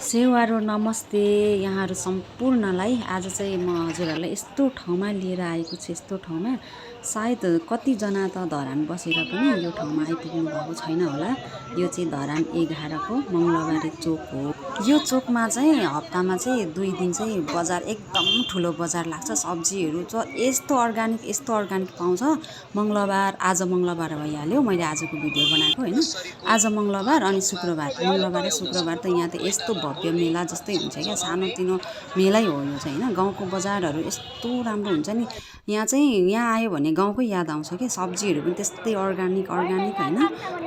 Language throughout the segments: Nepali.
सेवारो नमस्ते यहाँहरू सम्पूर्णलाई। आज चाहिँ म हजुरहरूलाई यस्तो ठाउँमा लिएर आएको छु। यस्तो ठाउँमा सायद कतिजना त धरान बसेर पनि यो ठाउँमा आइपुग्नु भएको छैन होला। यो चाहिँ धरान 11 को मङ्गलबारे चोक हो। यो चोकमा चाहिँ हप्तामा चाहिँ 2 दिन चाहिँ बजार एकदम ठुलो बजार लाग्छ। सब्जीहरू चाहिँ यस्तो अर्गानिक पाउँछ। मङ्गलबार, आज मङ्गलबार भइहाल्यो, मैले आजको भिडियो बनाएको होइन। आज मङ्गलबार अनि मङ्गलबार र शुक्रबार त यहाँ त यस्तो भव्य मेला जस्तै हुन्छ क्या। सानोतिनो मेलै हो यो चाहिँ होइन। गाउँको बजारहरू यस्तो राम्रो हुन्छ नि। यहाँ आयो भने गाउँकै याद आउँछ क्या। सब्जीहरू पनि त्यस्तै अर्गानिक होइन।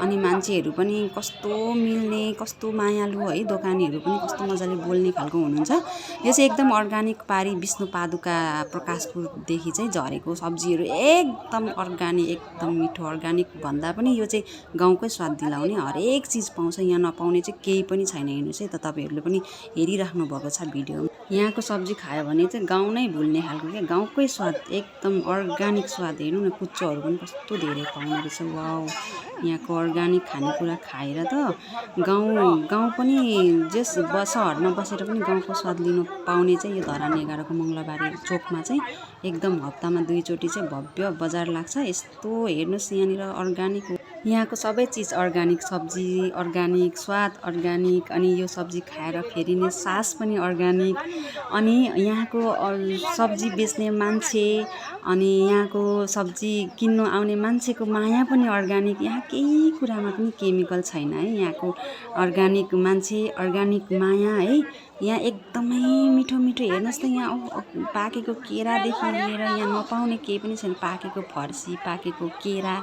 अनि मान्छेहरू पनि कस्तो मिल्ने, कस्तो मायालु है। दोकानीहरू पनि कस्तो मजाले बोल्ने खालको हुनुहुन्छ। यो चाहिँ एकदम अर्गानिक पारी विष्णु पादुका प्रकाशपुरदेखि चाहिँ झरेको सब्जीहरू एकदम अर्गानिक, एकदम मिठो। अर्गानिक भन्दा पनि यो चाहिँ गाउँकै स्वाद दिलाउने हरेक चिज पाउँछ। यहाँ नपाउने चाहिँ केही पनि छैन। हेर्नुहोस् है त, तपाईँहरूले पनि हेरिराख्नु भएको छ भिडियो। यहाँको सब्जी खायो भने चाहिँ गाउँ नै भुल्ने खालको क्या। गाउँकै स्वाद, एकदम अर्गानिक स्वाद। हेर्नु न, कुच्चोहरू पनि कस्तो धेरै पाउने रहेछ। वाउ, यहाँको अर्गानिक खानेकुरा खाएर त गाउँ पनि सहरमा बसेर पनि गाउँको स्वाद लिनु पाउने चाहिँ यो धरान 11 को मङ्गलबारे चोकमा चाहिँ एकदम हप्तामा 2 चोटि चाहिँ भव्य बजार लाग्छ। यस्तो हेर्नुहोस्, यहाँनिर अर्गानिक हो। यहाँको सबै चिज अर्गानिक, सब्जी अर्गानिक, स्वाद अर्गानिक। अनि यो सब्जी खाएर फेरिने सास पनि अर्गानिक। अनि यहाँको सब्जी बेच्ने मान्छे अनि यहाँको सब्जी किन्नु आउने मान्छेको माया पनि अर्गानिक। यहाँ केही कुरामा पनि केमिकल छैन है। यहाँको अर्गानिक मान्छे, अर्गानिक माया है। यहाँ एकदमै मिठो हेर्नुहोस् त। यहाँ पाकेको केरादेखि लिएर यहाँ नपाउने केही पनि छैन। पाकेको फर्सी, पाकेको केरा,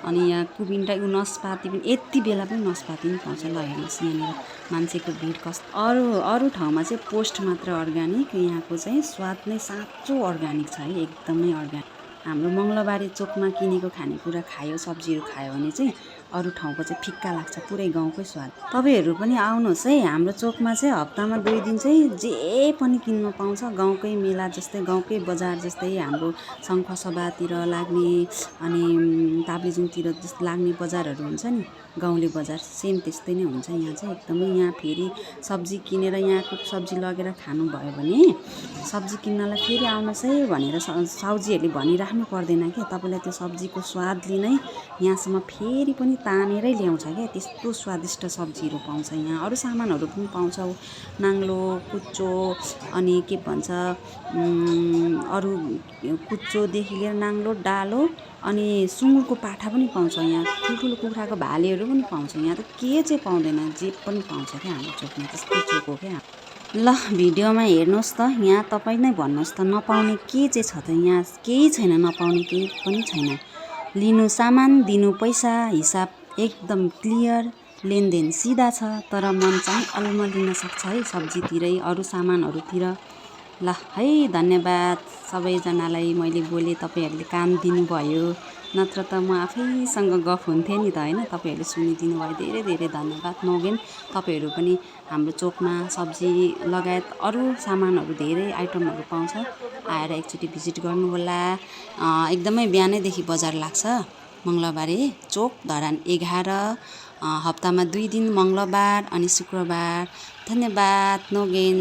अनि यहाँ कुबिन्टा, यो नस्पाती पनि यति बेला पनि नस्पाती पनि पाउँछ। ल हेर्नुहोस्, यहाँनिर मान्छेको भिड कस्तो। अरू ठाउँमा चाहिँ पोस्ट मात्र अर्गानिक, यहाँको चाहिँ स्वाद नै साँचो अर्गानिक छ है। एकदमै अर्गानिक। हाम्रो मङ्गलबारे चोकमा किनेको खानेकुरा खायो, सब्जीहरू खायो भने चाहिँ अरू ठाउँको चाहिँ फिक्का लाग्छ। पुरै गाउँकै स्वाद। तपाईँहरू पनि आउनुहोस् है। हाम्रो चोकमा चाहिँ हप्तामा 2 दिन चाहिँ जे पनि किन्न पाउँछ। गाउँकै मेला जस्तै, गाउँकै बजार जस्तै। हाम्रो शङ्खसभातिर लाग्ने अनि ताप्लेजुङतिर जस्तो लाग्ने बजारहरू हुन्छ नि, गाउँले बजार, सेम त्यस्तै नै हुन्छ। यहाँ चाहिँ एकदमै, यहाँ फेरि सब्जी किनेर यहाँको सब्जी लगेर खानुभयो भने सब्जी किन्नलाई फेरि आउनुहोस् है भनेर साउजीहरूले भनिराख्नु पर्दैन क्या। तपाईँलाई त्यो सब्जीको स्वादले नै यहाँसम्म फेरि पनि तानेरै ल्याउँछ क्या। त्यस्तो स्वादिष्ट सब्जीहरू पाउँछ यहाँ। अरू सामानहरू पनि पाउँछ, नाङ्लो, कुच्चो, अनि के भन्छ अरू कुच्चोदेखि लिएर नाङ्लो, डालो, अनि सुँगुरको पाठा पनि पाउँछ। यहाँ ठुल्ठुलो कुखुराको भालेहरू पनि पाउँछ। यहाँ त के चाहिँ पाउँदैन, जे पनि पाउँछ क्या हाम्रो चोकमा। त्यस्तो चोक हो क्या। ल भिडियोमा हेर्नुहोस् त। यहाँ तपाईँ नै भन्नुहोस् त, नपाउने के चाहिँ छ त? यहाँ केही छैन, नपाउने केही पनि छैन। लिनु सामान, दिनु पैसा, हिसाब एकदम क्लियर, लेनदेन सिधा छ। तर मन चाहिँ अल्मलिन सक्छ है सब्जीतिरै, अरू सामानहरूतिर। ल है, धन्यवाद सबैजनालाई। मैले बोले, तपाईँहरूले काम दिनुभयो, नत्र त म आफैसँग गफ हुन्थेँ नि त होइन। तपाईँहरूले सुनिदिनु भयो, धेरै धेरै धन्यवाद। नौगेन, तपाईँहरू पनि हाम्रो चोकमा सब्जी लगायत अरू सामानहरू, धेरै आइटमहरू पाउँछ। आएर एकचोटि भिजिट गर्नुहोला। एकदमै बिहानैदेखि बजार लाग्छ। मङ्गलबारे चोक, धरान 11, हप्तामा 2 दिन, मङ्गलबार अनि शुक्रबार। धन्यवाद नौगेन।